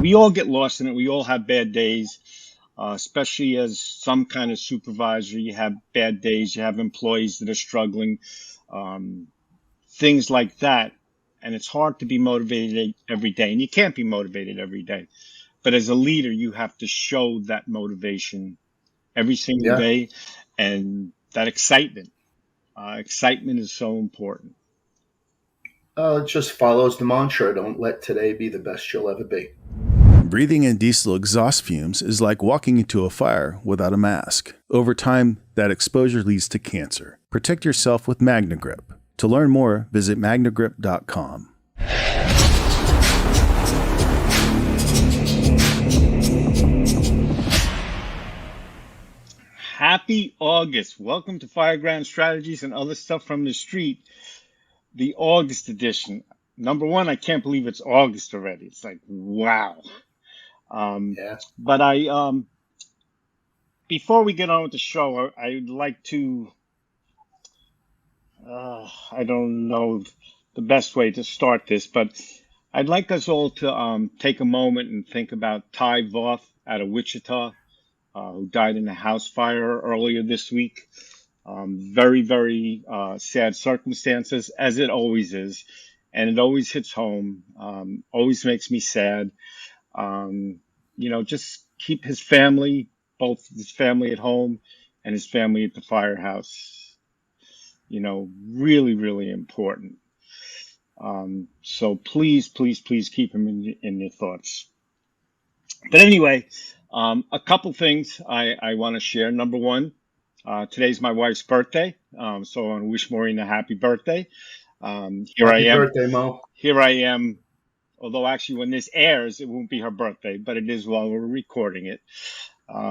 we all get lost in it. We all have bad days, especially as some kind of supervisor. You have bad days. You have employees that are struggling, um, things like that. And it's hard to be motivated every day. And you can't be motivated every day. But as a leader, you have to show that motivation every single Yeah. day and that excitement. Excitement is so important. It just follows the mantra: don't let today be the best you'll ever be. Breathing in diesel exhaust fumes is like walking into a fire without a mask. Over time, that exposure leads to cancer. Protect yourself with MagnaGrip. To learn more, visit magnagrip.com. Happy August. Welcome to Fireground Strategies and Other Stuff from the Street, the August edition. Number one, I can't believe it's August already. It's like, wow. Yeah. But before we get on with the show, I'd like to, I don't know the best way to start this, but I'd like us all to take a moment and think about Ty Voth out of Wichita, who died in a house fire earlier this week. Very, very sad circumstances, as it always is. And it always hits home, always makes me sad. Just keep his family, both his family at home and his family at the firehouse, really, really important. So please, please, please keep him in your thoughts. But anyway, a couple things I want to share. Number one, today's my wife's birthday, so I want to wish Maureen a happy birthday. Happy birthday, Mo. Here I am. Although actually, when this airs, it won't be her birthday, but it is while we're recording it.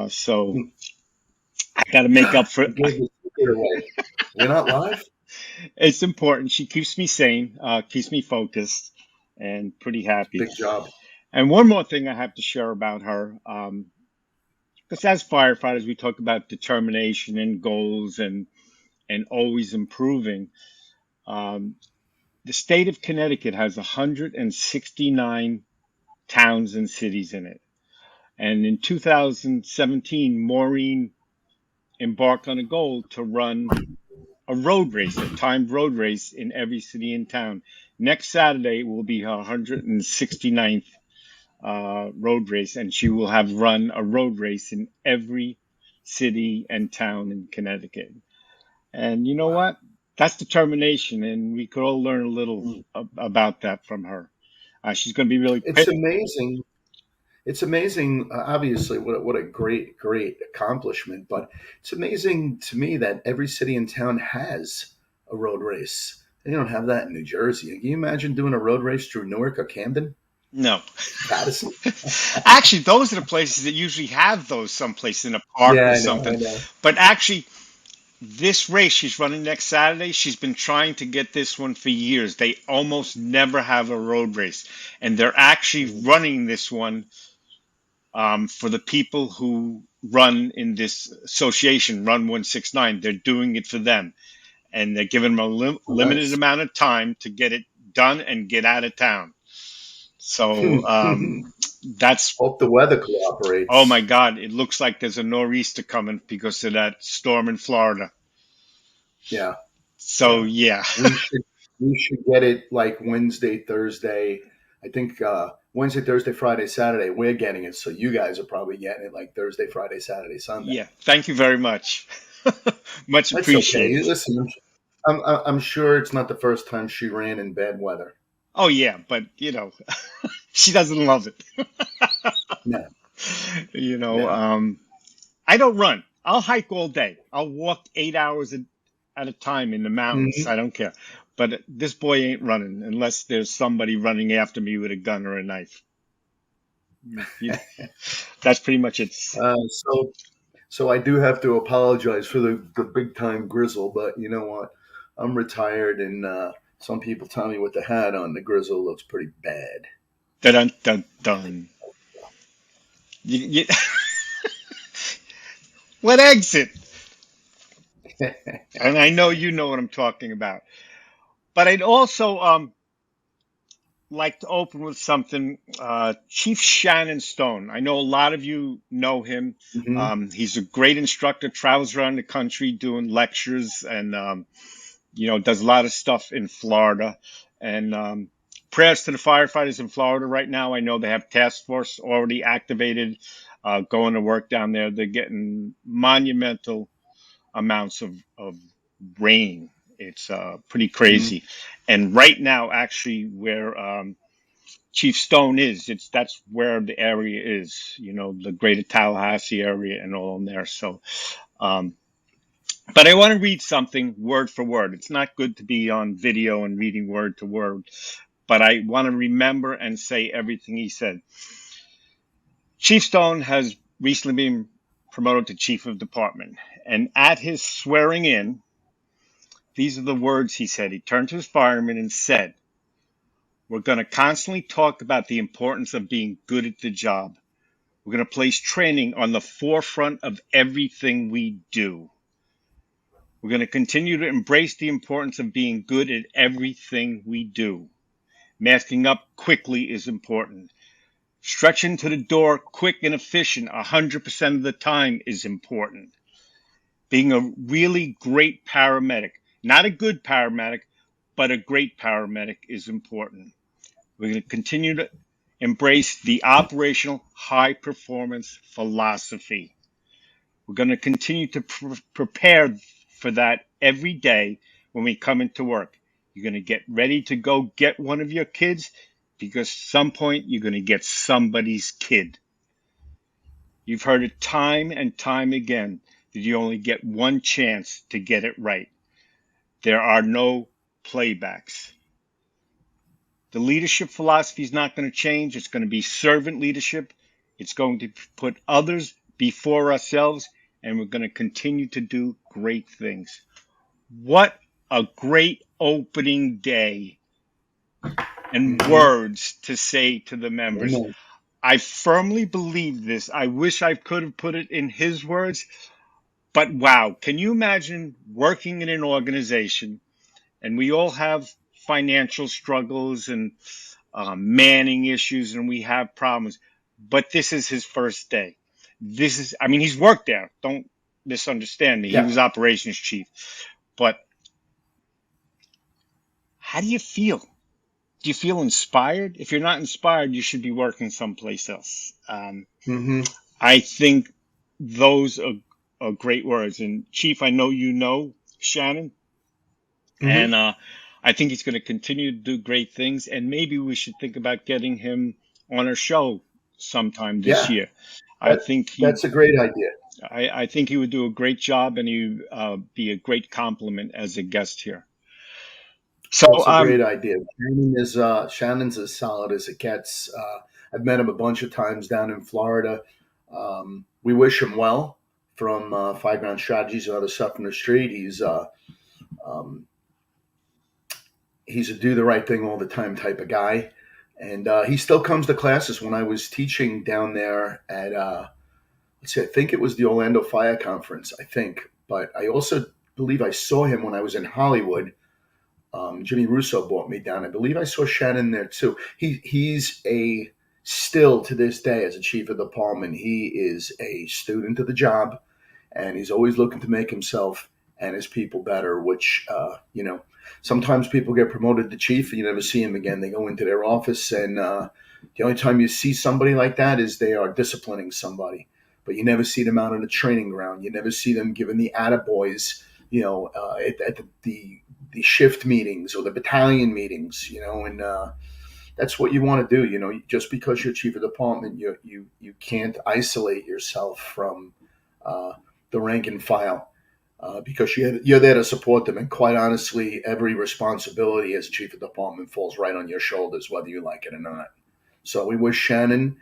So I got to make up for You gave the secret away. We're not live? It's important. She keeps me sane, keeps me focused, and pretty happy. Big job. And one more thing I have to share about her, because as firefighters, we talk about determination and goals and always improving. The state of Connecticut has 169 towns and cities in it. And in 2017, Maureen embarked on a goal to run a road race, a timed road race in every city and town. Next Saturday will be her 169th road race, and she will have run a road race in every city and town in Connecticut. And you know what? That's determination, and we could all learn a little about that from her. She's going to be really. It's amazing. It's amazing, obviously, what a great, great accomplishment. But it's amazing to me that every city and town has a road race. They don't have that in New Jersey. Can you imagine doing a road race through Newark or Camden? No. Madison? Actually, those are the places that usually have those someplace in a park Yeah, or I know, something. I know. But actually, this race she's running next Saturday, she's been trying to get this one for years. They almost never have a road race. And they're actually running this one for the people who run in this association, Run 169. They're doing it for them. And they're giving them a limited Nice. amount of time to get it done and get out of town. So that's, Hope the weather oh cooperates. my God, it looks like there's a nor'easter coming because of that storm in Florida. Yeah, So yeah. yeah, We should get it like Wednesday, Thursday. I think Wednesday, Thursday, Friday, Saturday. We're getting it, so you guys are probably getting it like Thursday, Friday, Saturday, Sunday. yeah. Thank you very much. Much That's okay. appreciated. Listen, I'm sure it's not the first time she ran in bad weather. Oh yeah, but she doesn't love it. No, You know, no. I don't run. I'll hike all day. I'll walk 8 hours at a time in the mountains. Hmm. I don't care. But this boy ain't running unless there's somebody running after me with a gun or a knife. You- That's pretty much it. So I do have to apologize for the big time grizzle, but you know what? I'm retired, and some people tell me with the hat on, the grizzle looks pretty bad. Dun dun dun. You, what exit? And I know you know what I'm talking about. But I'd also like to open with something. Chief Shannon Stone. I know a lot of you know him. Hmm. He's a great instructor, travels around the country doing lectures, and does a lot of stuff in Florida. And prayers to the firefighters in Florida right now. I know they have task force already activated, going to work down there. They're getting monumental amounts of rain. It's pretty Hmm. crazy. And right now, actually, where Chief Stone is, that's where the area is. The greater Tallahassee area and all in there. So, um, but I want to read something word for word. It's not good to be on video and reading word to word, but I want to remember and say everything he said. Chief Stone has recently been promoted to Chief of Department, and at his swearing in, these are the words he said. He turned to his firemen and said, "We're going to constantly talk about the importance of being good at the job. We're going to place training on the forefront of everything we do. We're going to continue to embrace the importance of being good at everything we do. Masking up quickly is important. Stretching to the door quick and efficient 100% of the time is important. Being a really great paramedic, not a good paramedic, but a great paramedic is important. We're going to continue to embrace the operational high performance philosophy. We're going to continue to prepare for that every day when we come into work. You're going to get ready to go get one of your kids because some point you're going to get somebody's kid. You've heard it time and time again that you only get one chance to get it right. There are no playbacks. The leadership philosophy is not going to change. It's going to be servant leadership. It's going to put others before ourselves, and we're going to continue to do great things. What a great opening day and Hmm. words to say to the members. Amen. I firmly believe this. I wish I could have put it in his words, but wow, can you imagine working in an organization, and we all have financial struggles and manning issues, and we have problems. But this is his first day. I mean, he's worked there. Don't misunderstand me. He Yeah. was operations chief. But how do you feel? Do you feel inspired? If you're not inspired, you should be working someplace else. Hmm. I think those are great words. And Chief, I know you know Shannon, and Hmm. I think he's going to continue to do great things. And maybe we should think about getting him on our show sometime this Yeah. year. I That, think he, that's a great idea. I think he would do a great job, and he would be a great compliment as a guest here. So, That's a great idea. Shannon's as solid as it gets. I've met him a bunch of times down in Florida. We wish him well from Fireground Strategies and other stuff from the street. Um, he's a do the right thing all the time type of guy, and he still comes to classes. When I was teaching down there at let's see, I think it was the Orlando Fire Conference, I think, but I also believe I saw him when I was in Hollywood. Jimmy Russo brought me down. I believe I saw Shannon there too. He's a still to this day as a chief of the department. He is a student of the job, and he's always looking to make himself and his people better. Which sometimes people get promoted to chief and you never see him again. They go into their office, and the only time you see somebody like that is they are disciplining somebody. But you never see them out on the training ground. You never see them giving the attaboys, at the shift meetings or the battalion meetings, and that's what you want to do. Just because you're chief of department, you can't isolate yourself from uh, the rank and file because you're there to support them. And quite honestly, every responsibility as chief of department falls right on your shoulders, whether you like it or not. So we wish Shannon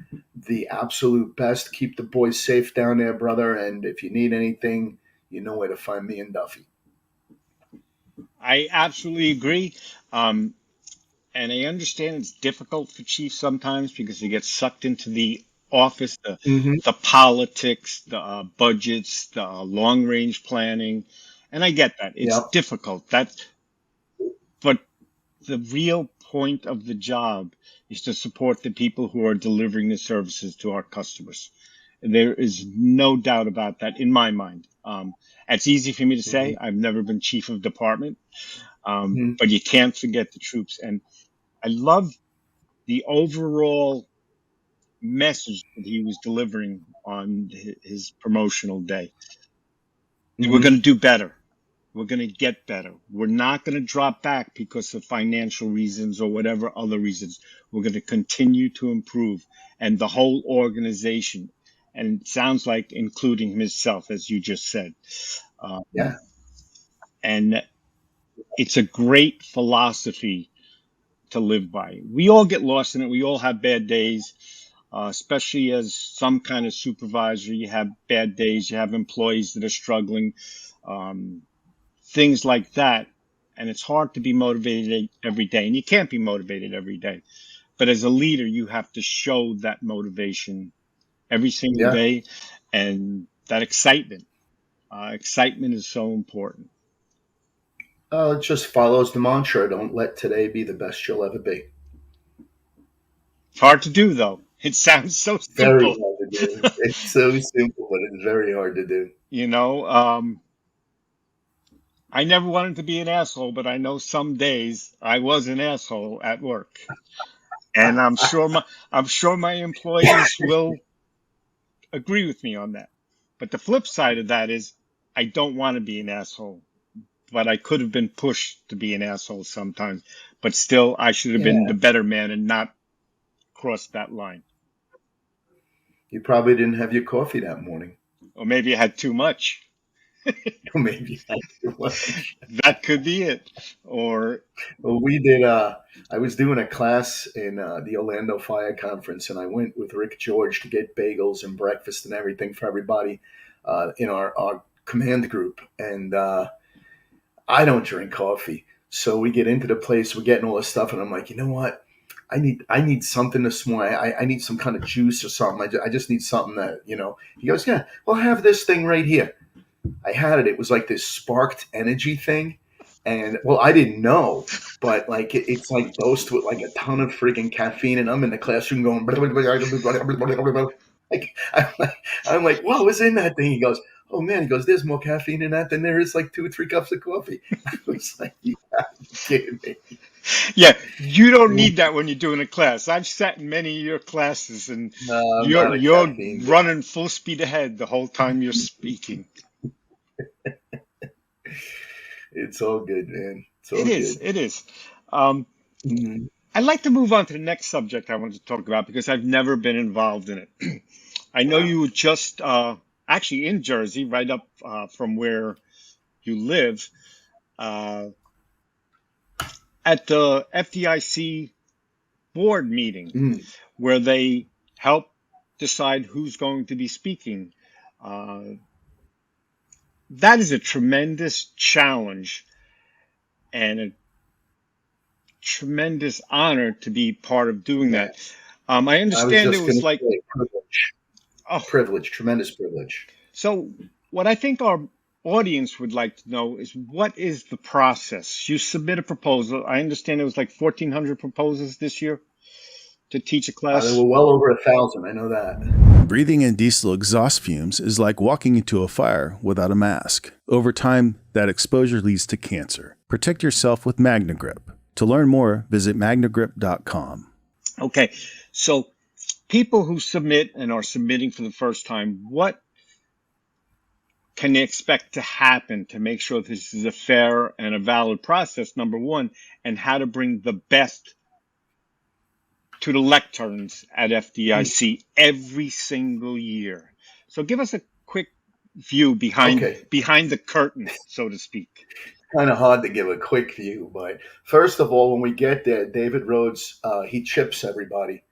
the absolute best. Keep the boys safe down there, brother. And if you need anything, you know where to find me and Duffy. I absolutely agree. Um, and I understand it's difficult for chiefs sometimes because they get sucked into the office, Hmm. the politics, the budgets, the long range planning, and I get that it's Yep. difficult. But the real point of the job is to support the people who are delivering the services to our customers. There is no doubt about that in my mind. It's easy for me to say. I've never been chief of department, Mhm. but you can't forget the troops. And I love the overall message that he was delivering on his promotional day. We're going to do better. We're going to get better. We're not going to drop back because of financial reasons or whatever other reasons. We're going to continue to improve. And the whole organization, and it sounds like including himself, as you just said. Yeah. And it's a great philosophy to live by. We all get lost in it. We all have bad days, especially as some kind of supervisor. You have bad days. You have employees that are struggling. Things like that. And it's hard to be motivated every day. And you can't be motivated every day. But as a leader, you have to show that motivation every single Yeah. day and that excitement. Excitement is so important. It just follows the mantra: don't let today be the best you'll ever be. It's hard to do, though. It sounds so Very simple. hard to do. It's so simple, but it's very hard to do. You know, I never wanted to be an asshole, but I know some days I was an asshole at work. And I'm sure my employees will agree with me on that. But the flip side of that is I don't want to be an asshole, but I could have been pushed to be an asshole sometimes. But still, I should have been Yeah. the better man and not crossed that line. You probably didn't have your coffee that morning. Or maybe I had too much. Or maybe you had too much. That could be it. Or, Well, we did. I was doing a class in the Orlando Fire Conference, and I went with Rick George to get bagels and breakfast and everything for everybody in our command group. And I don't drink coffee, so we get into the place, we're getting all this stuff, and I'm like, you know what? I need something this morning. I need some kind of juice or something. I just need something that, you know. He goes, yeah, well, have this thing right here. I had it. It was like this sparked energy thing. And well, I didn't know, but like it's like dosed with like a ton of freaking caffeine, and I'm in the classroom going like I'm like, what was in that thing? He goes, oh man, he goes, there's more caffeine in that than there is like 2 or 3 cups of coffee. I was like, you gotta be kidding me. yeah, you don't need that when you're doing a class. I've sat in many of your classes and No, I'm not a you're caffeine guy. running full speed ahead the whole time you're speaking. It's all good, man. It's all It is. good. It is. Um, Mhm. I'd like to move on to the next subject I wanted to talk about because I've never been involved in it. I know you were just actually in Jersey, right up from where you live, uh, at the FDIC board meeting Mm. where they help decide who's going to be speaking. Uh, that is a tremendous challenge and a tremendous honor to be part of doing Yeah, that. I I was understand it just going was to like, say privilege, oh, privilege, tremendous privilege. so what I think our audience would like to know is what is the process? You submit a proposal. I understand it was like 1,400 proposals this year to teach a There class. were well over 1,000. I know that. Breathing in diesel exhaust fumes is like walking into a fire without a mask. Over time, that exposure leads to cancer. Protect yourself with MagnaGrip. To learn more, visit magnagrip.com. Okay, so people who submit and are submitting for the first time, what can they expect to happen to make sure this is a fair and a valid process, number one, and how to bring the best to the lecterns at FDIC every single year? So give us a quick view Okay, behind the curtain, so to speak. kind of hard to give a quick view, but first of all, when we get there, David Rhodes, he chips everybody,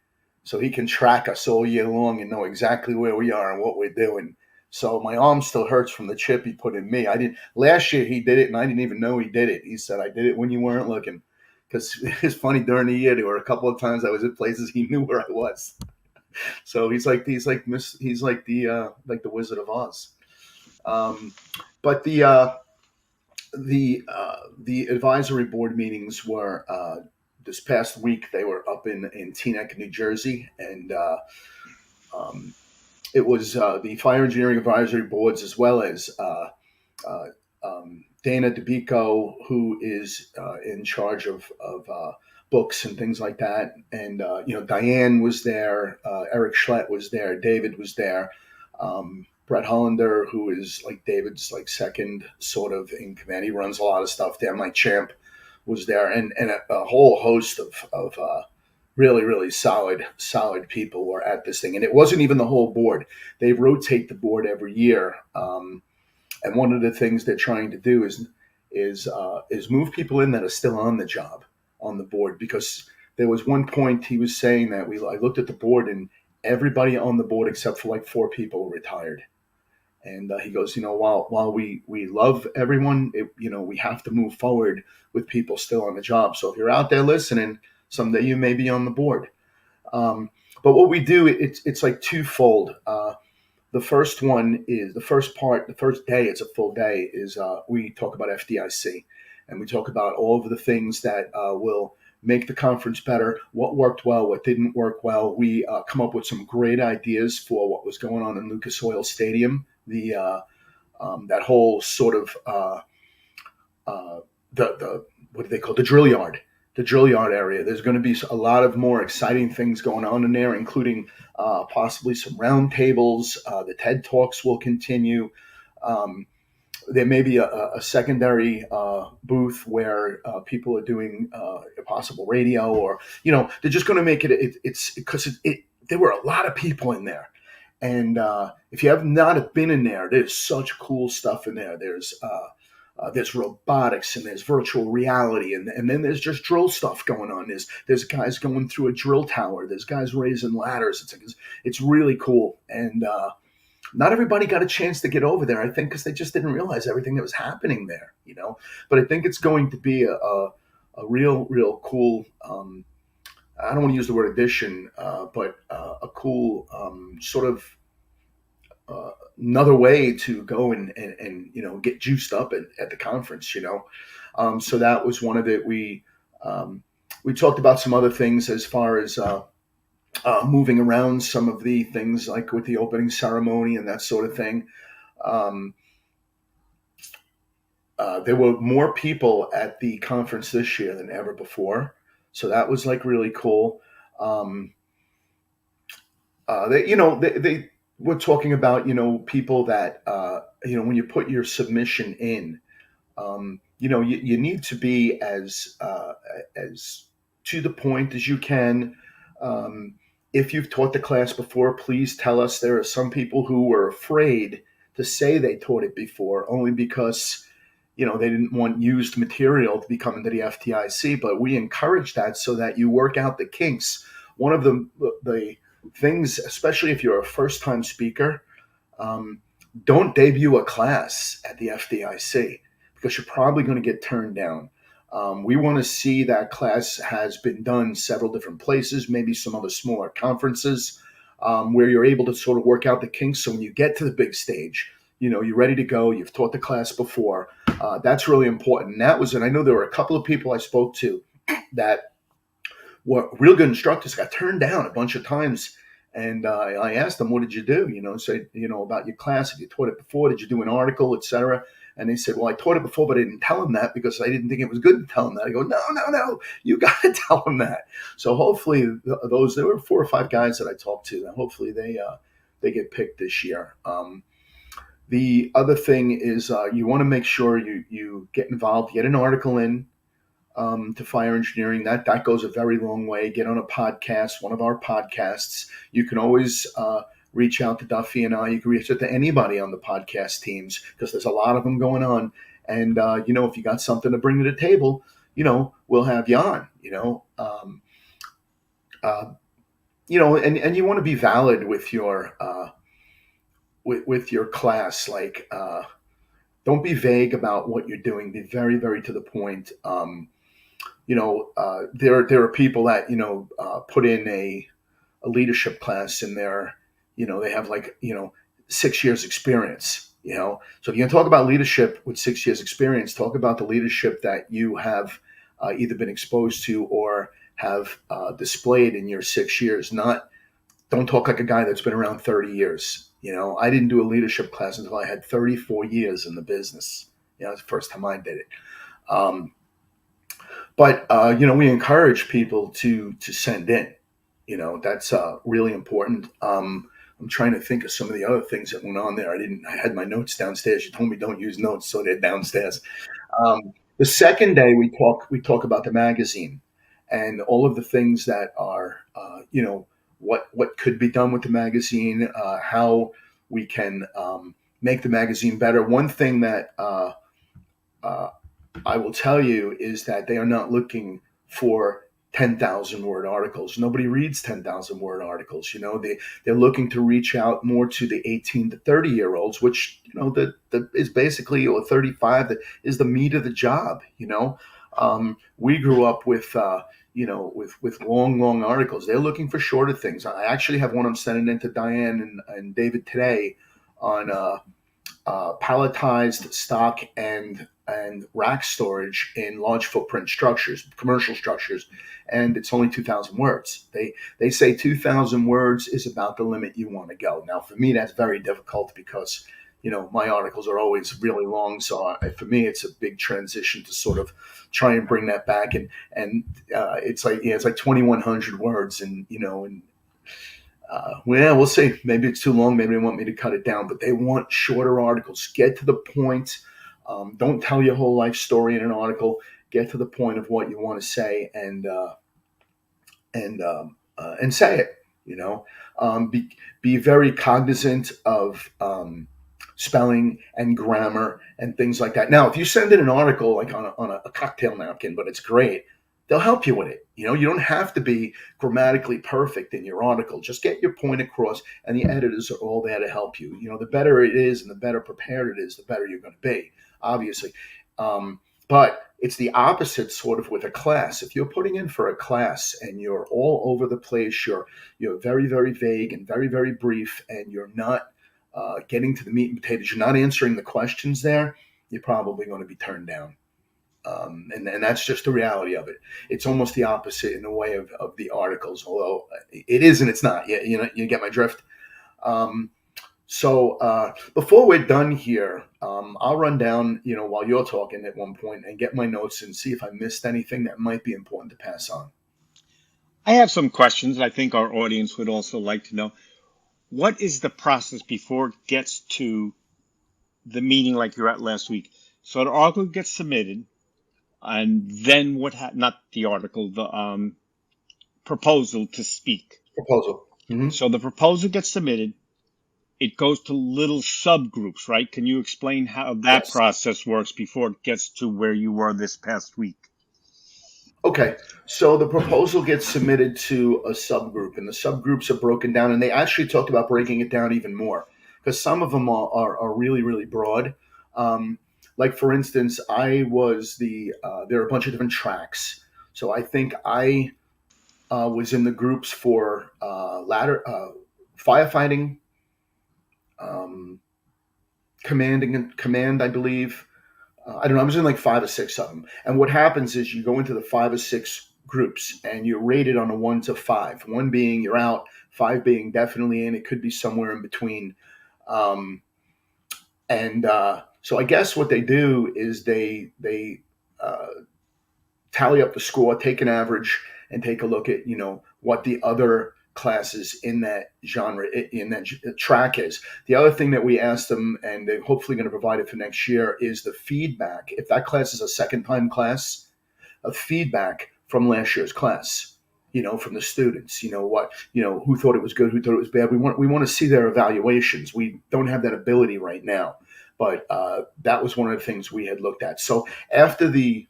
so he can track us all year long and know exactly where we are and what we're doing. So my arm still hurts from the chip he put in me. I didn't last year. He did it, and I didn't even know he did it. He said I did it when you weren't looking, because it's funny during the year there were a couple of times I was at places he knew where I was. So he's like the Wizard of Oz. Um, but the advisory board meetings were this past week they were up in Teaneck, New Jersey, and um, it was the Fire Engineering Advisory Boards, as well as uh, Dana DeBico, who is in charge of books and things like that. And, Diane was there, Eric Schlett was there, David was there, Brett Hollander, who is like David's like second sort of in command. He runs a lot of stuff there. Mike Champ was there, and a whole host of really, really solid people were at this thing. And it wasn't even the whole board. They rotate the board every year. And one of the things they're trying to do is move people in that are still on the job on the board, because there was one point he was saying that I looked at the board and everybody on the board except for like 4 people were retired. And he goes, while we love everyone, we have to move forward with people still on the job. So if you're out there listening, someday you may be on the board. But what we do, it's like twofold. The first one is the first day, it's a full day, is we talk about FDIC, and we talk about all of the things that will make the conference better, what worked well, what didn't work well. We come up with some great ideas for what was going on in Lucas Oil Stadium, that whole sort of the what do they call the drill yard? The drill yard area. There's going to be a lot of more exciting things going on in there, including possibly some roundtables. The TED Talks will continue. There may be a secondary booth where people are doing possible radio, or they're just going to make it's because there were a lot of people in there, and if you have not been in there, there's such cool stuff in there. There's robotics, and there's virtual reality, and then there's just drill stuff going on. There's guys going through a drill tower. There's guys raising ladders. It's really cool, and not everybody got a chance to get over there, I think, because they just didn't realize everything that was happening there. But I think it's going to be a real cool. I don't want to use the word addition, but a cool sort of. Another way to go and get juiced up at the conference, so that was one of it. We talked about some other things as far as moving around some of the things, like with the opening ceremony and that sort of thing. There were more people at the conference this year than ever before, so that was like really cool. They we're talking about, people that, when you put your submission in, you need to be as to the point as you can. If you've taught the class before, please tell us. There are some people who were afraid to say they taught it before, only because, they didn't want used material to be coming to the FDIC, but we encourage that so that you work out the kinks. One of the things, especially if you're a first-time speaker, don't debut a class at the FDIC, because you're probably going to get turned down. We want to see that class has been done several different places, maybe some other smaller conferences, where you're able to sort of work out the kinks. So when you get to the big stage, you're ready to go. You've taught the class before. That's really important. And I know there were a couple of people I spoke to that were real good instructors, got turned down a bunch of times. And I asked them, what did you do? Say, about your class. Have you taught it before? Did you do an article, etc.? And they said, well, I taught it before, but I didn't tell them that because I didn't think it was good to tell them that. I go, no, you got to tell them that. So hopefully there were 4 or 5 guys that I talked to, and hopefully they get picked this year. The other thing is you want to make sure you get involved, get an article in to fire engineering. That goes a very long way. Get on a podcast, one of our podcasts. You can always reach out to Duffy and I. You can reach out to anybody on the podcast teams, because there's a lot of them going on. And, if you got something to bring to the table, we'll have you on, and you want to be valid with your with your class. Like, don't be vague about what you're doing. Be very, very to the point. There are people that, put in a leadership class in there. They have 6 years experience, so if you're going to talk about leadership with 6 years experience, talk about the leadership that you have either been exposed to or have displayed in your 6 years. Not Don't talk like a guy that's been around 30 years. I didn't do a leadership class until I had 34 years in the business. It's the first time I did it. Um, but we encourage people to send in. That's really important. I'm trying to think of some of the other things that went on there. I had my notes downstairs. You told me don't use notes, so they're downstairs. The second day we talk about the magazine and all of the things that are what could be done with the magazine, how we can make the magazine better. One thing that uh, I will tell you is that they are not looking for 10,000 word articles. Nobody reads 10,000 word articles. They're looking to reach out more to the 18 to 30 year olds, which, that is basically, or 35, that is the meat of the job. We grew up with, with long articles. They're looking for shorter things. I actually have one I'm sending in to Diane and David today on, palletized stock and rack storage in large footprint structures, commercial structures, and it's only 2,000 words. They say 2,000 words is about the limit you want to go. Now, for me, that's very difficult because my articles are always really long. So for me, it's a big transition to sort of try and bring that back. And it's like 2,100 words, and well, we'll see. Maybe it's too long. Maybe they want me to cut it down, but they want shorter articles. Get to the point. Don't tell your whole life story in an article. Get to the point of what you want to say and say it. Be very cognizant of spelling and grammar and things like that. Now, if you send in an article like on a cocktail napkin, but it's great, they'll help you with it. You don't have to be grammatically perfect in your article. Just get your point across, and the editors are all there to help you. The better it is and the better prepared it is, the better you're going to be, obviously. But it's the opposite sort of with a class. If you're putting in for a class and you're all over the place, you're very, very vague and very, very brief, and you're not getting to the meat and potatoes, you're not answering the questions there, you're probably going to be turned down. And that's just the reality of it. It's almost the opposite in a way of the articles, although it is and it's not. You get my drift. So before we're done here, I'll run down, while you're talking at one point and get my notes and see if I missed anything that might be important to pass on. I have some questions I think our audience would also like to know. What is the process before it gets to the meeting like you're at last week? So the article gets submitted, and then not the article, the proposal to speak. Proposal. Mm-hmm. So the proposal gets submitted. It goes to little subgroups, right? Can you explain how that process works before it gets to where you were this past week? Okay, so the proposal gets submitted to a subgroup, and the subgroups are broken down, and they actually talked about breaking it down even more because some of them are really, really broad. Like, for instance, there are a bunch of different tracks. So I think I was in the groups for firefighting, command, I believe. I don't know. I was in like 5 or 6 of them. And what happens is you go into the 5 or 6 groups and you're rated on a 1 to 5. 1 being you're out, 5 being definitely in. It could be somewhere in between. So I guess what they do is they tally up the score, take an average, and take a look at what the other classes in that genre, in that track is. The other thing that we asked them, and they're hopefully going to provide it for next year, is the feedback. If that class is a second-time class, a feedback from last year's class, from the students, who thought it was good, who thought it was bad. We want to see their evaluations. We don't have that ability right now, but that was one of the things we had looked at. So after the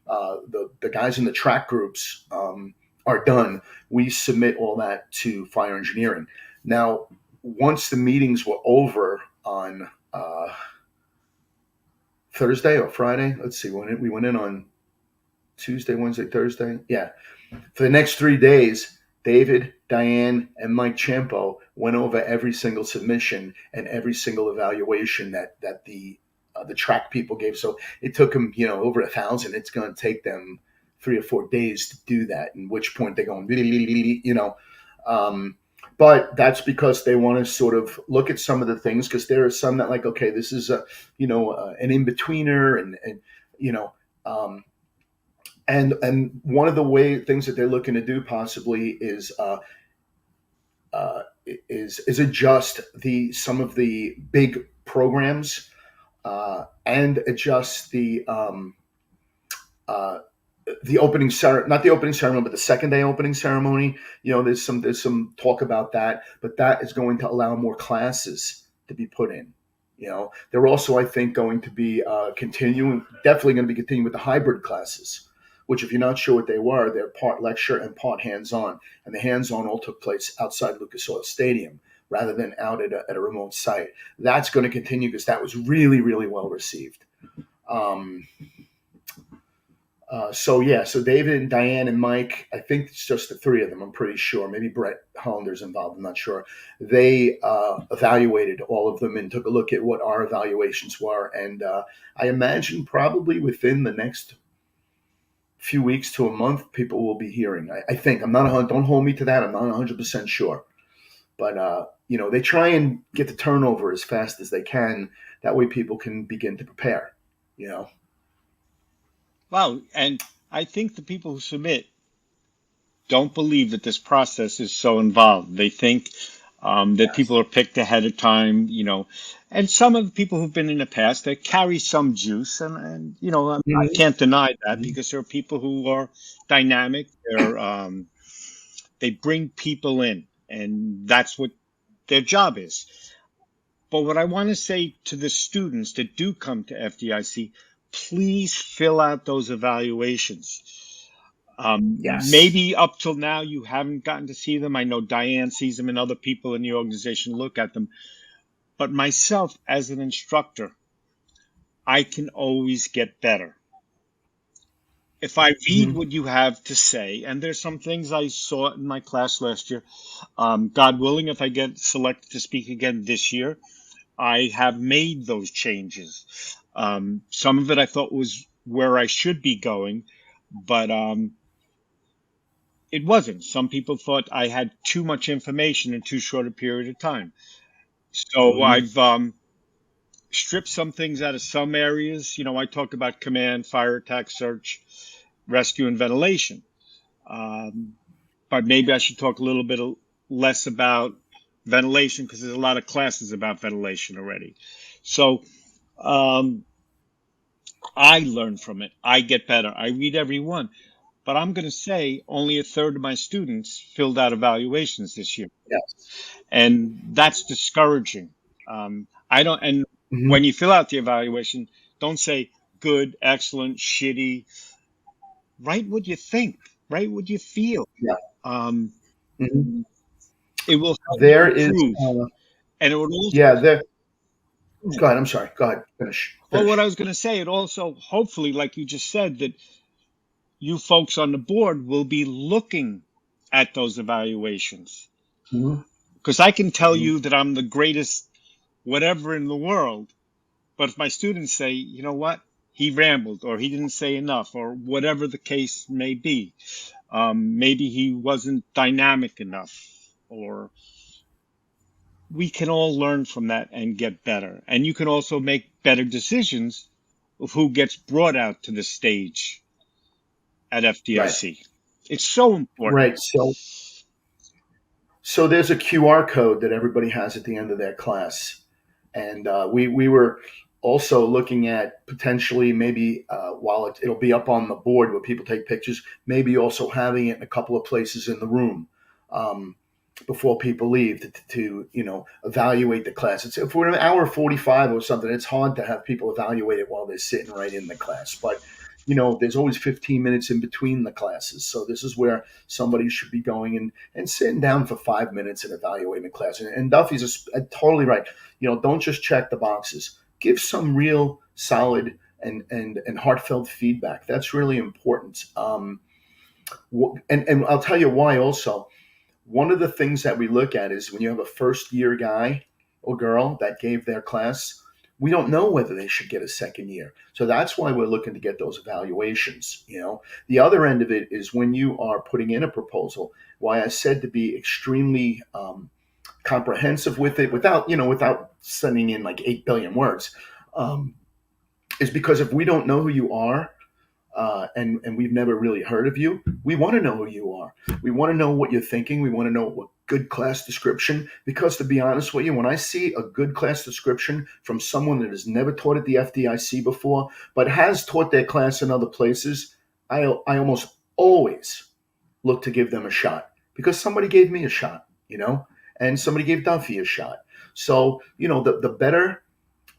guys in the track groups are done, we submit all that to fire engineering. Now, once the meetings were over on Thursday or Friday, let's see, we went in on Tuesday, Wednesday, Thursday. Yeah. For the next 3 days, David, Diane, and Mike Champo went over every single submission and every single evaluation that the track people gave. So it took them, over 1,000. It's going to take them 3 or 4 days to do that, in which point they're going, you know. Um, but that's because they want to sort of look at some of the things, because there are some that like, okay, this is an in-betweener, and you know, um, and one of the things that they're looking to do possibly uh, is adjust some of the big programs, and adjust uh, the opening ceremony, not the opening ceremony, but the second day opening ceremony. There's some talk about that, but that is going to allow more classes to be put in. They're also, I think, going to be definitely going to be continuing with the hybrid classes, which, if you're not sure what they were, they're part lecture and part hands-on, and the hands-on all took place outside Lucas Oil Stadium rather than out at a remote site. That's going to continue because that was really, really well received. So David and Diane and Mike, I think it's just the three of them, I'm pretty sure. Maybe Brett Hollander's involved, I'm not sure. They evaluated all of them and took a look at what our evaluations were. And I imagine probably within the next few weeks to a month, people will be hearing. I think. Don't hold me to that. I'm not 100% sure. But, they try and get the turnover as fast as they can. That way people can begin to prepare, Wow. And I think the people who submit don't believe that this process is so involved. They think that people are picked ahead of time, and some of the people who've been in the past, they carry some juice. And I can't deny that, because there are people who are dynamic. They bring people in, and that's what their job is. But what I want to say to the students that do come to FDIC, please fill out those evaluations. Yes. Maybe up till now you haven't gotten to see them. I know Diane sees them and other people in the organization look at them. But myself, as an instructor, I can always get better. If I read what you have to say, and there's some things I saw in my class last year, God willing, if I get selected to speak again this year, I have made those changes. Some of it I thought was where I should be going, but it wasn't. Some people thought I had too much information in too short a period of time. So I've stripped some things out of some areas. I talked about command, fire attack, search, rescue, and ventilation. But maybe I should talk a little bit less about ventilation, because there's a lot of classes about ventilation already. So I learn from it. I get better. I read every one. But I'm going to say only a third of my students filled out evaluations this year. Yes. And that's discouraging. I don't, and when you fill out the evaluation, don't say good, excellent, shitty. Write what you think. Write what you feel. Yeah. It will help There you is, improve. And it would also. yeah, there. Go ahead. I'm sorry. Go ahead. Finish. Well, what I was going to say, it also, hopefully, like you just said, that you folks on the board will be looking at those evaluations. Because I can tell you that I'm the greatest whatever in the world, but if my students say, you know what, he rambled, or he didn't say enough, or whatever the case may be, maybe he wasn't dynamic enough, or we can all learn from that and get better. And you can also make better decisions of who gets brought out to the stage at FDIC. Right. It's so important. Right. So there's a QR code that everybody has at the end of their class. And we were also looking at potentially maybe while it'll be up on the board where people take pictures, maybe also having it in a couple of places in the room before people leave to evaluate the class. If we're an hour 45 or something, it's hard to have people evaluate it while they're sitting right in the class. But there's always 15 minutes in between the classes. So this is where somebody should be going and sitting down for 5 minutes and evaluating the class. And Duffy's totally right. Don't just check the boxes. Give some real solid and heartfelt feedback. That's really important. And I'll tell you why also. One of the things that we look at is when you have a first year guy or girl that gave their class, we don't know whether they should get a second year. So that's why we're looking to get those evaluations. The other end of it is when you are putting in a proposal. Why I said to be extremely comprehensive with it, without sending in like 8 billion words, um, is because if we don't know who you are, and we've never really heard of you, we want to know who you are. We want to know what you're thinking. We want to know what good class description. Because to be honest with you, when I see a good class description from someone that has never taught at the FDIC before, but has taught their class in other places, I almost always look to give them a shot because somebody gave me a shot, and somebody gave Duffy a shot. So, the better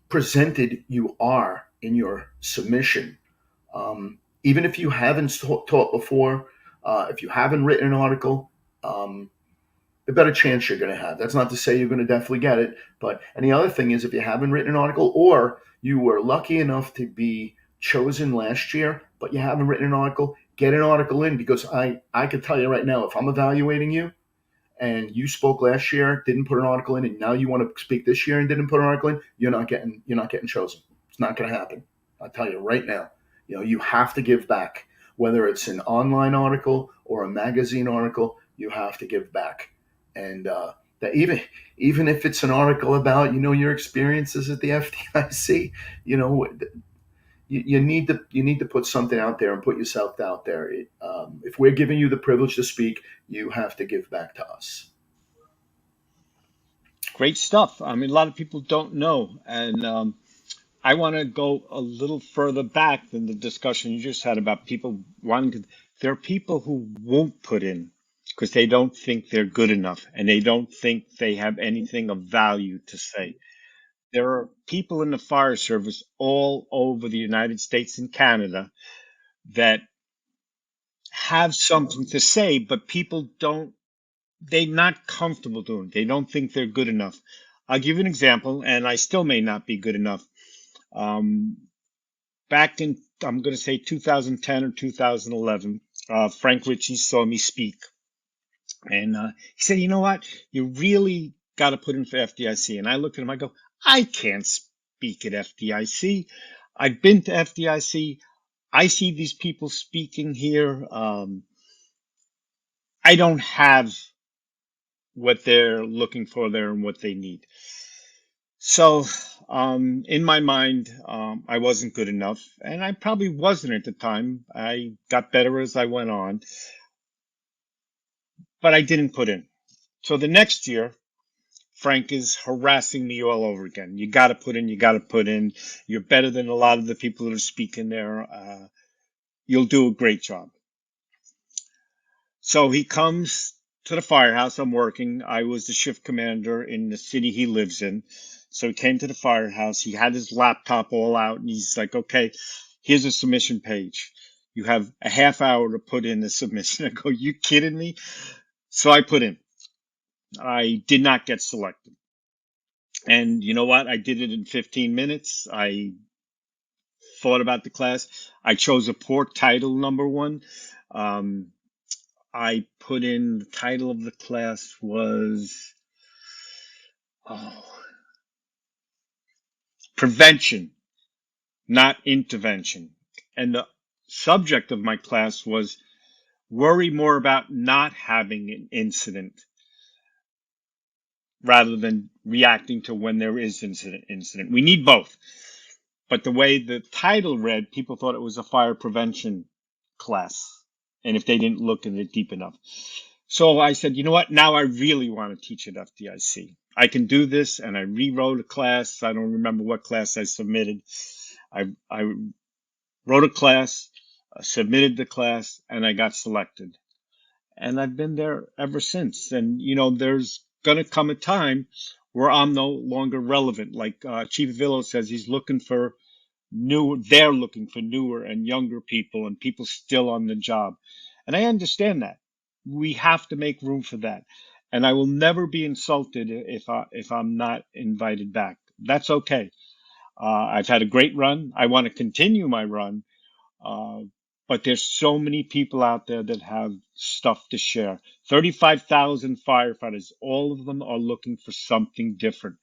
presented you are in your submission, even if you haven't taught before, if you haven't written an article, the better chance you're going to have. That's not to say you're going to definitely get it. And the other thing is, if you haven't written an article, or you were lucky enough to be chosen last year, but you haven't written an article, get an article in, because I could tell you right now, if I'm evaluating you and you spoke last year, didn't put an article in, and now you want to speak this year and didn't put an article in, you're not getting chosen. It's not going to happen. I'll tell you right now. You have to give back, whether it's an online article or a magazine article. You have to give back, and that even if it's an article about your experiences at the FDIC, you need to put something out there and put yourself out there. If we're giving you the privilege to speak, you have to give back to us. Great stuff. I mean, a lot of people don't know, and I want to go a little further back than the discussion you just had about people wanting to. There are people who won't put in because they don't think they're good enough and they don't think they have anything of value to say. There are people in the fire service all over the United States and Canada that have something to say, but people don't, they're not comfortable doing it. They don't think they're good enough. I'll give you an example, and I still may not be good enough. Um, Back in, I'm going to say 2010 or 2011, Frank Ritchie saw me speak. And he said, you know what? You really got to put in for FDIC. And I looked at him, I go, I can't speak at FDIC. I've been to FDIC. I see these people speaking here. I don't have what they're looking for there and what they need. So, in my mind, I wasn't good enough, and I probably wasn't at the time. I got better as I went on, but I didn't put in. So the next year, Frank is harassing me all over again. You got to put in, you got to put in. You're better than a lot of the people that are speaking there. You'll do a great job. So he comes to the firehouse. I'm working. I was the shift commander in the city he lives in. So he came to the firehouse. He had his laptop all out, and he's like, okay, here's a submission page. You have a half hour to put in the submission. I go, you kidding me? So I put in. I did not get selected. And you know what? I did it in 15 minutes. I thought about the class. I chose a poor title, number one. I put in the title of the class was prevention, not intervention. And the subject of my class was worry more about not having an incident rather than reacting to when there is incident. We need both. But the way the title read, people thought it was a fire prevention class. And if they didn't look at it deep enough. So I said, you know what? Now I really want to teach at FDIC. I can do this. And I rewrote a class. I don't remember what class I submitted. I wrote a class, submitted the class, and I got selected. And I've been there ever since. And, there's going to come a time where I'm no longer relevant. Like Chief Avillo says, they're looking for newer and younger people and people still on the job. And I understand that. We have to make room for that. And I will never be insulted if I'm not invited back. That's okay. I've had a great run. I want to continue my run. Uh, but there's so many people out there that have stuff to share. 35,000 firefighters, all of them are looking for something different.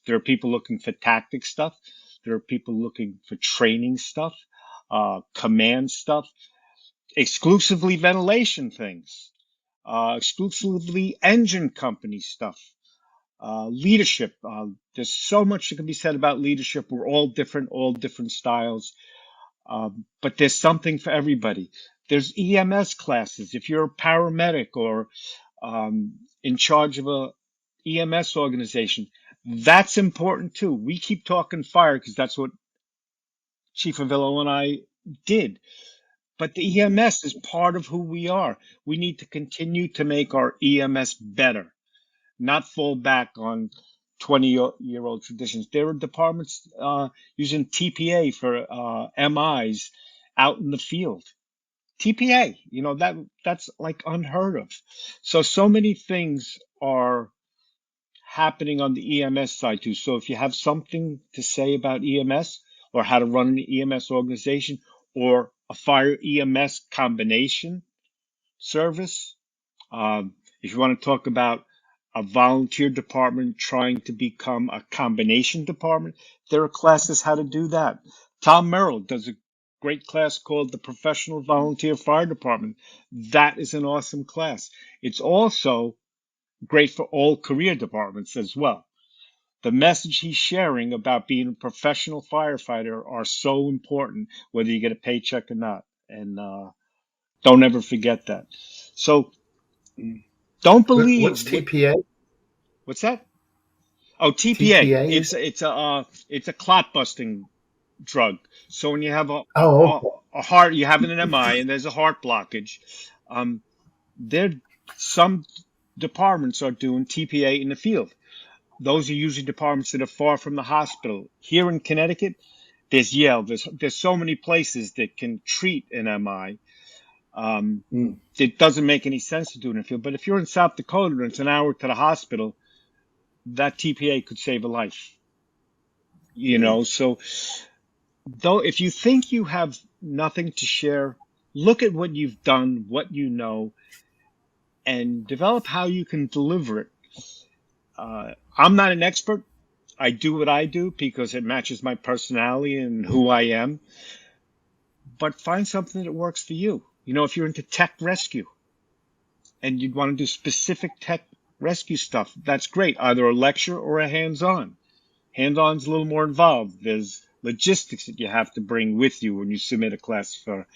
There are people looking for tactic stuff. There are people looking for training stuff, command stuff, exclusively ventilation things, exclusively engine company stuff, leadership. There's so much that can be said about leadership. We're all different styles. But there's something for everybody. There's EMS classes. If you're a paramedic or in charge of a EMS organization, that's important too. We keep talking fire because that's what Chief Avillo and I did. But the EMS is part of who we are. We need to continue to make our EMS better, not fall back on 20-year-old traditions. There are departments using TPA for MIs out in the field. TPA, that's like unheard of. So many things are happening on the EMS side too. So if you have something to say about EMS or how to run an EMS organization or a fire EMS combination service, if you want to talk about a volunteer department trying to become a combination department, there are classes how to do that. Tom Merrill does a great class called the Professional Volunteer Fire Department. That is an awesome class. It's also great for all career departments as well. The message he's sharing about being a professional firefighter are so important, whether you get a paycheck or not. And don't ever forget that. So don't What's believe TPA? what's that? Oh, TPA. TPA? It's a clot busting drug. So when you have Oh, okay. a heart, you have an MI and there's a heart blockage. There some departments are doing TPA in the field. Those are usually departments that are far from the hospital. Here in Connecticut, there's Yale. There's so many places that can treat an MI. It doesn't make any sense to do it in the field. But if you're in South Dakota and it's an hour to the hospital, that TPA could save a life. So though if you think you have nothing to share, look at what you've done, what you know, and develop how you can deliver it. I'm not an expert. I do what I do because it matches my personality and who I am. But find something that works for you. If you're into tech rescue and you'd want to do specific tech rescue stuff, that's great. Either a lecture or a hands-on. Hands-on's a little more involved. There's logistics that you have to bring with you when you submit a class for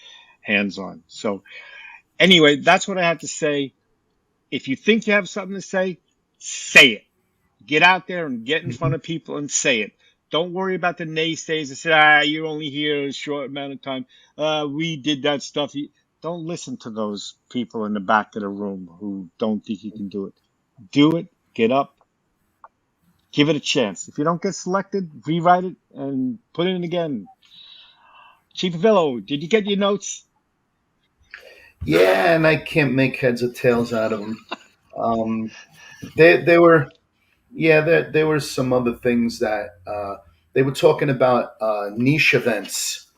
hands-on. So anyway, that's what I have to say. If you think you have something to say it. Get out there and get in front of people and say it. Don't worry about the naysayers that say, you're only here a short amount of time. We did that stuff. Don't listen to those people in the back of the room who don't think you can do it. Do it. Get up. Give it a chance. If you don't get selected, rewrite it and put it in again. Chief Avillo, did you get your notes? Yeah, and I can't make heads or tails out of them. They were, yeah, there were some other things that they were talking about niche events.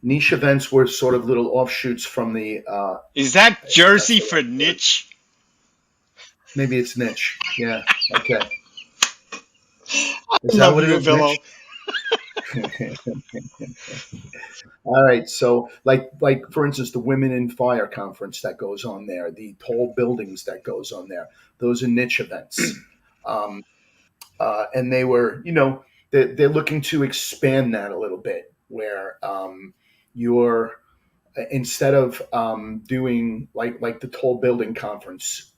Niche events were sort of little offshoots from the. Is that Jersey for niche? Maybe it's niche. Yeah. Okay. Is Love that what you, it is? Avillo. All right. So, like for instance, the Women in Fire conference that goes on there, the tall buildings that goes on there, those are niche events. And they were, they're looking to expand that a little bit, where you're instead of doing like the tall building conference.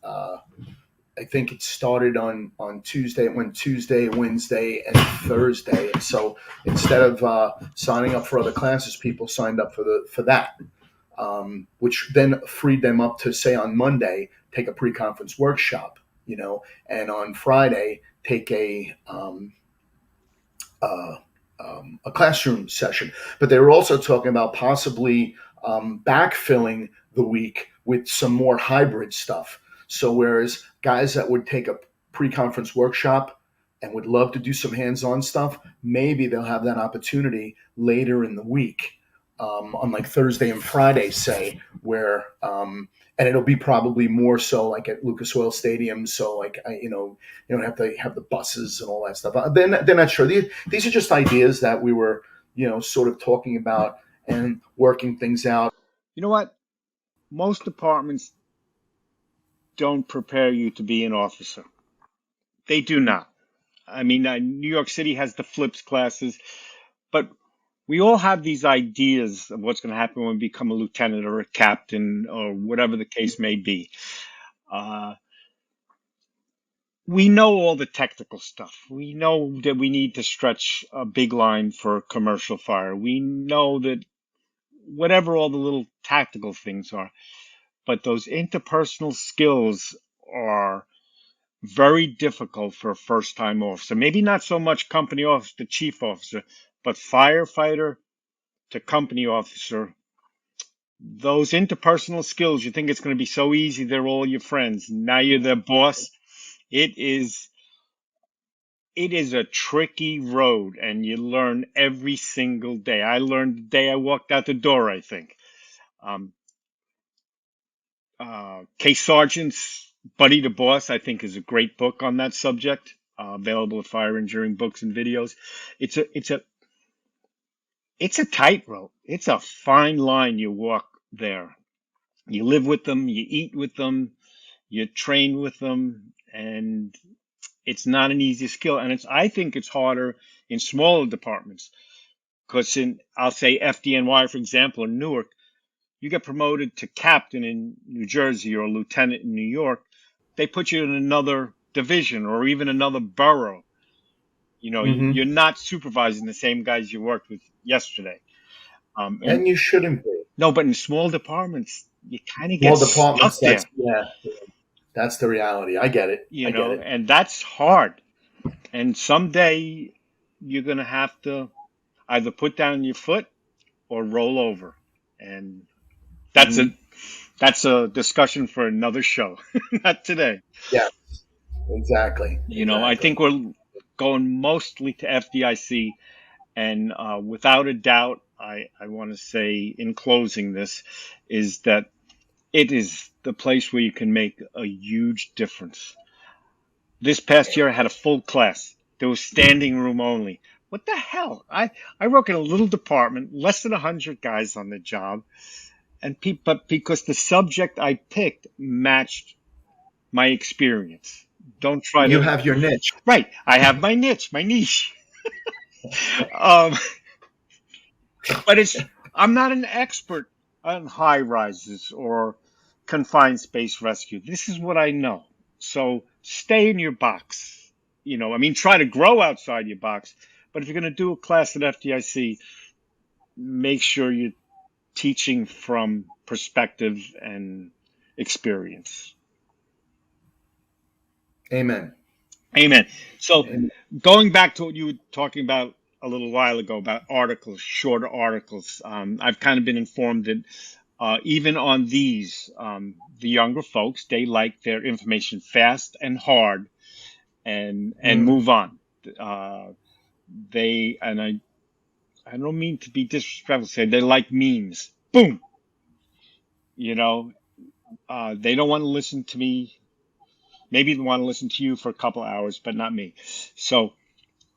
I think it started on Tuesday. It went Tuesday, Wednesday, and Thursday. And so instead of signing up for other classes, people signed up for that, which then freed them up to say on Monday take a pre-conference workshop, and on Friday take a classroom session. But they were also talking about possibly backfilling the week with some more hybrid stuff. So whereas guys that would take a pre-conference workshop and would love to do some hands-on stuff, maybe they'll have that opportunity later in the week, on like Thursday and Friday, say, where and it'll be probably more so like at Lucas Oil Stadium. So like you don't have to have the buses and all that stuff. They're not sure. These are just ideas that we were sort of talking about and working things out. You know what? Most departments don't prepare you to be an officer. They do not. I mean, New York City has the flips classes, but we all have these ideas of what's going to happen when we become a lieutenant or a captain or whatever the case may be. We know all the technical stuff. We know that we need to stretch a big line for commercial fire. We know that whatever all the little tactical things are, but those interpersonal skills are very difficult for a first time officer. Maybe not so much company officer to chief officer, but firefighter to company officer. Those interpersonal skills, you think it's going to be so easy. They're all your friends. Now you're their boss. It is a tricky road, and you learn every single day. I learned the day I walked out the door, I think. Case Sergeant's Buddy the Boss, I think, is a great book on that subject, available at Fire Engineering Books and Videos. It's a tightrope. It's a fine line you walk there. You live with them, you eat with them, you train with them, and it's not an easy skill. And I think it's harder in smaller departments, because I'll say FDNY, for example, in Newark, you get promoted to captain in New Jersey or lieutenant in New York, they put you in another division or even another borough. You're not supervising the same guys you worked with yesterday. And you shouldn't be. No, but in small departments, you kind of get stuck there. That's the reality. I get it. I get it. And that's hard. And someday you're going to have to either put down your foot or roll over. And that's a discussion for another show, not today. Yeah, exactly. I think we're going mostly to FDIC. And without a doubt, I want to say in closing this is that it is the place where you can make a huge difference. This past year, I had a full class. There was standing room only. What the hell? I work in a little department, less than 100 guys on the job, but because the subject I picked matched my experience. Don't try You have your niche. Right. I have my niche, my niche. But I'm not an expert on high rises or confined space rescue. This is what I know. So stay in your box. Try to grow outside your box. But if you're going to do a class at FDIC, make sure you're teaching from perspective and experience. Amen. So going back to what you were talking about a little while ago about articles, shorter articles, I've kind of been informed that even on these, the younger folks, they like their information fast and hard and move on. I don't mean to be disrespectful, say they like memes. Boom. They don't want to listen to me. Maybe they want to listen to you for a couple hours, but not me. So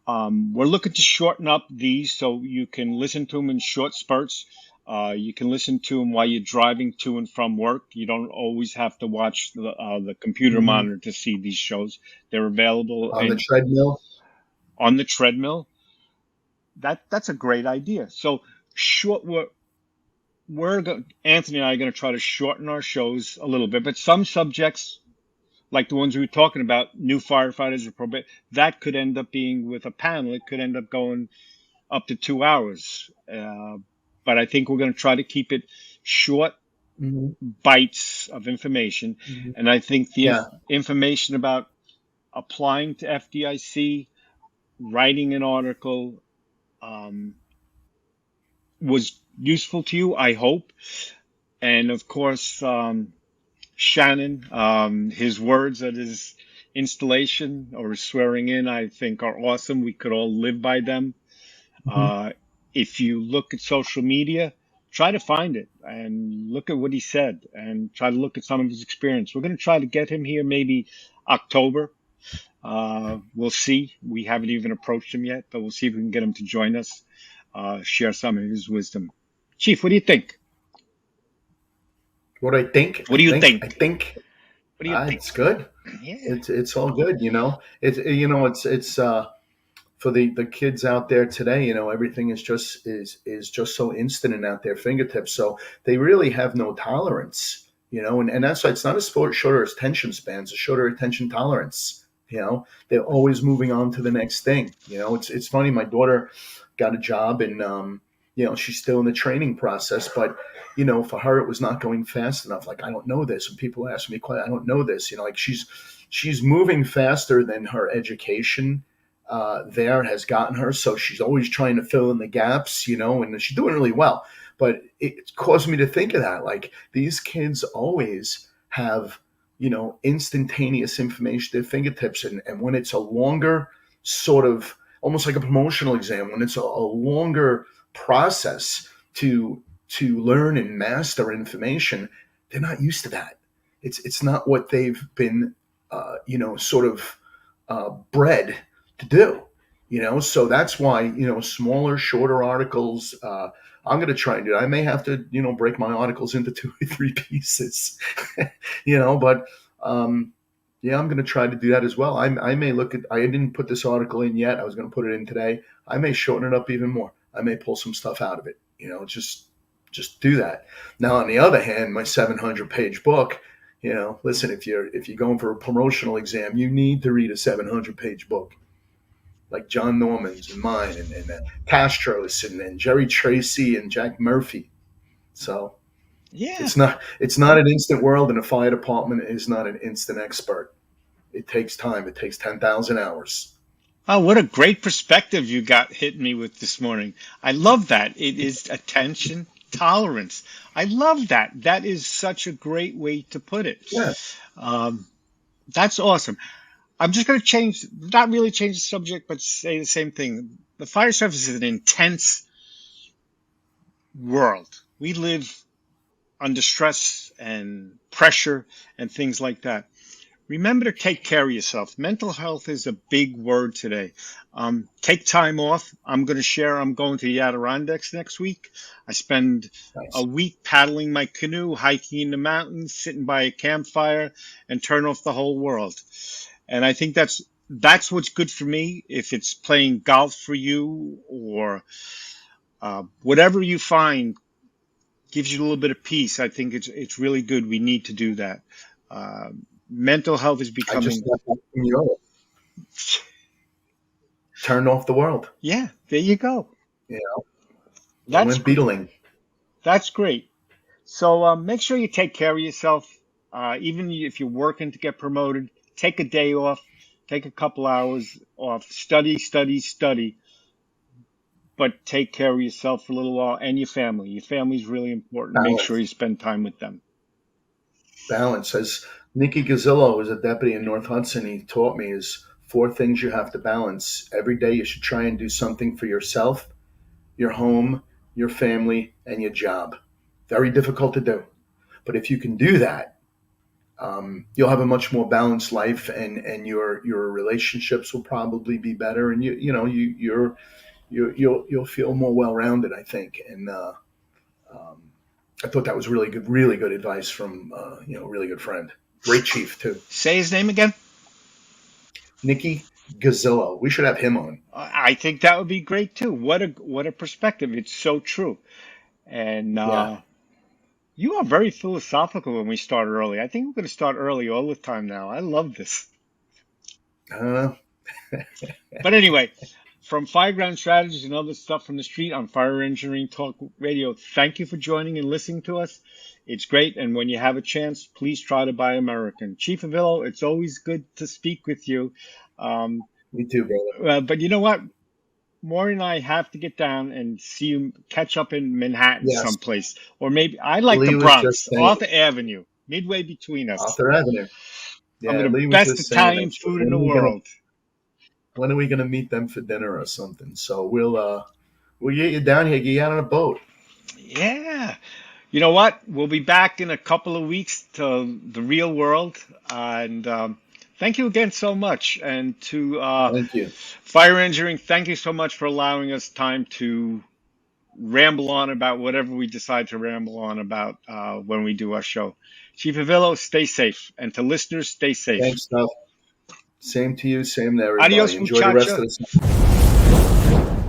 we're looking to shorten up these so you can listen to them in short spurts. You can listen to them while you're driving to and from work. You don't always have to watch the computer monitor to see these shows. They're available on the treadmill. On the treadmill. That's a great idea. So Anthony and I are going to try to shorten our shows a little bit, but some subjects, like the ones we were talking about, new firefighters or probate, that could end up being with a panel. It could end up going up to 2 hours. But I think we're going to try to keep it short bites of information. And I think the information about applying to FDIC, writing an article, was useful to you, I hope. And of course, Shannon, his words at his installation or his swearing in, I think are awesome. We could all live by them. If you look at social media, try to find it and look at what he said and try to look at some of his experience. We're going to try to get him here maybe October. We'll see. We haven't even approached him yet, but we'll see if we can get him to join us, share some of his wisdom. Chief, what do you think? What I think, What do you think? I think What do you think? it's good. Yeah. It's all good. It's for the kids out there today. Everything is just so instant and at their fingertips. So they really have no tolerance. And that's why it's not a shorter attention span; it's a shorter attention tolerance. They're always moving on to the next thing. It's funny. My daughter got a job, and she's still in the training process, but for her it was not going fast enough. Like, I don't know this, and people ask me, I don't know this. Like, she's moving faster than her education there has gotten her, so she's always trying to fill in the gaps. And she's doing really well. But it caused me to think of that. Like, these kids always have instantaneous information at their fingertips, and when it's a longer sort of almost like a promotional exam, when it's a longer process to learn and master information, they're not used to that. It's not what they've been sort of bred to do. So that's why smaller, shorter articles. I'm going to try and do it. I may have to break my articles into 2 or 3 pieces. But yeah, I'm going to try to do that as well. I may look at. I didn't put this article in yet. I was going to put it in today. I may shorten it up even more. I may pull some stuff out of it. Just do that. Now, on the other hand, my 700-page book. Listen, if you're going for a promotional exam, you need to read a 700-page book, like John Norman's and mine, and Castro's, and Jerry Tracy and Jack Murphy. So Yeah. it's not an instant world, and a fire department is not an instant expert. It takes time. It takes 10,000 hours. Oh, what a great perspective you got hit me with this morning. I love that. It is attention tolerance. I love that. That is such a great way to put it. Yeah. That's awesome. I'm just going to not really change the subject, but say the same thing. The fire service is an intense world. We live under stress and pressure and things like that. Remember to take care of yourself. Mental health is a big word today. Take time off. I'm going to share. I'm going to the Adirondacks next week. I spend a week paddling my canoe, hiking in the mountains, sitting by a campfire, and turn off the whole world. And I think that's what's good for me. If it's playing golf for you, or whatever you find gives you a little bit of peace, I think it's really good. We need to do that. Mental health is becoming. I just left from Europe. Turned off the world. Yeah, there you go. I went beetling. That's great. So make sure you take care of yourself. Even if you're working to get promoted, take a day off. Take a couple hours off. Study. But take care of yourself for a little while, and your family. Your family's really important. Balance. Make sure you spend time with them. Balance. As Nicky Gazzillo was a deputy in North Hudson, he taught me is 4 things you have to balance. Every day you should try and do something for yourself, your home, your family, and your job. Very difficult to do. But if you can do that, you'll have a much more balanced life, and your relationships will probably be better, and you'll feel more well-rounded, I think. And I thought that was really good advice from a really good friend. Great chief too. Say his name again. Nicky Gazzillo. We should have him on. I think that would be great too. What a perspective. It's so true. And you are very philosophical when we start early. I think we're going to start early all the time now. I love this. But anyway, from Fireground Strategies and other stuff from the street on Fire Engineering Talk Radio, thank you for joining and listening to us. It's great. And when you have a chance, please try to buy American. Chief Avillo, it's always good to speak with you. Me too, brother. But you know what? Maury and I have to get down and see you, catch up in Manhattan someplace. Or maybe I like the Bronx, Arthur Avenue, midway between us. Arthur Avenue. Yeah, the best Italian food in the world. When are we going to meet them for dinner or something? So we'll get you down here, get you out on a boat. Yeah. You know what? We'll be back in a couple of weeks to the real world. And thank you again so much. And to Thank you. Fire Engineering, thank you so much for allowing us time to ramble on about whatever we decide to ramble on about when we do our show. Chief Avillo, stay safe. And to listeners, stay safe. Thanks, stuff. Same to you. Same to everybody. Adios, Enjoy the rest muchacha. of the summer.